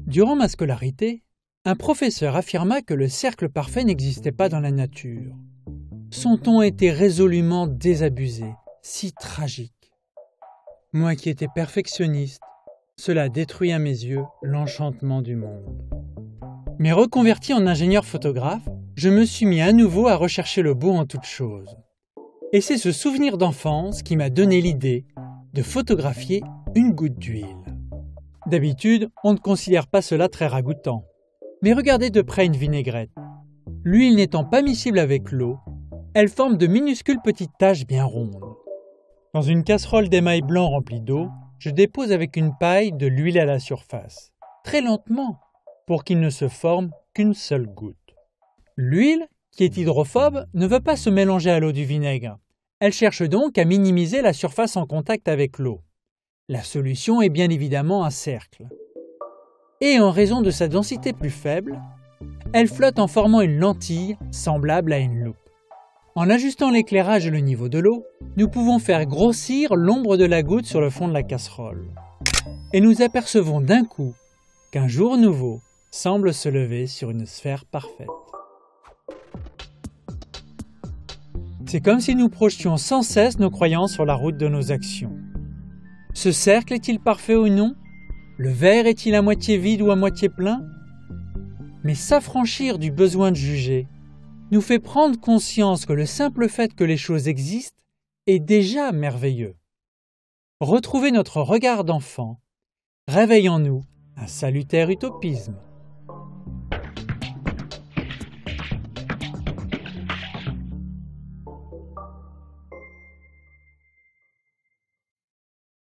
Durant ma scolarité, un professeur affirma que le cercle parfait n'existait pas dans la nature. Son ton était résolument désabusé, si tragique. Moi qui étais perfectionniste, cela détruit à mes yeux l'enchantement du monde. Mais reconverti en ingénieur photographe, je me suis mis à nouveau à rechercher le beau en toutes choses. Et c'est ce souvenir d'enfance qui m'a donné l'idée de photographier une goutte d'huile. D'habitude, on ne considère pas cela très ragoûtant. Mais regardez de près une vinaigrette. L'huile n'étant pas miscible avec l'eau, elle forme de minuscules petites taches bien rondes. Dans une casserole d'émail blanc remplie d'eau, je dépose avec une paille de l'huile à la surface, très lentement, pour qu'il ne se forme qu'une seule goutte. L'huile, qui est hydrophobe, ne veut pas se mélanger à l'eau du vinaigre. Elle cherche donc à minimiser la surface en contact avec l'eau. La solution est bien évidemment un cercle. Et en raison de sa densité plus faible, elle flotte en formant une lentille semblable à une loupe. En ajustant l'éclairage et le niveau de l'eau, nous pouvons faire grossir l'ombre de la goutte sur le fond de la casserole. Et nous apercevons d'un coup qu'un jour nouveau semble se lever sur une sphère parfaite. C'est comme si nous projetions sans cesse nos croyances sur la route de nos actions. Ce cercle est-il parfait ou non? Le verre est-il à moitié vide ou à moitié plein? Mais s'affranchir du besoin de juger nous fait prendre conscience que le simple fait que les choses existent est déjà merveilleux. Retrouver notre regard d'enfant réveille en nous un salutaire utopisme.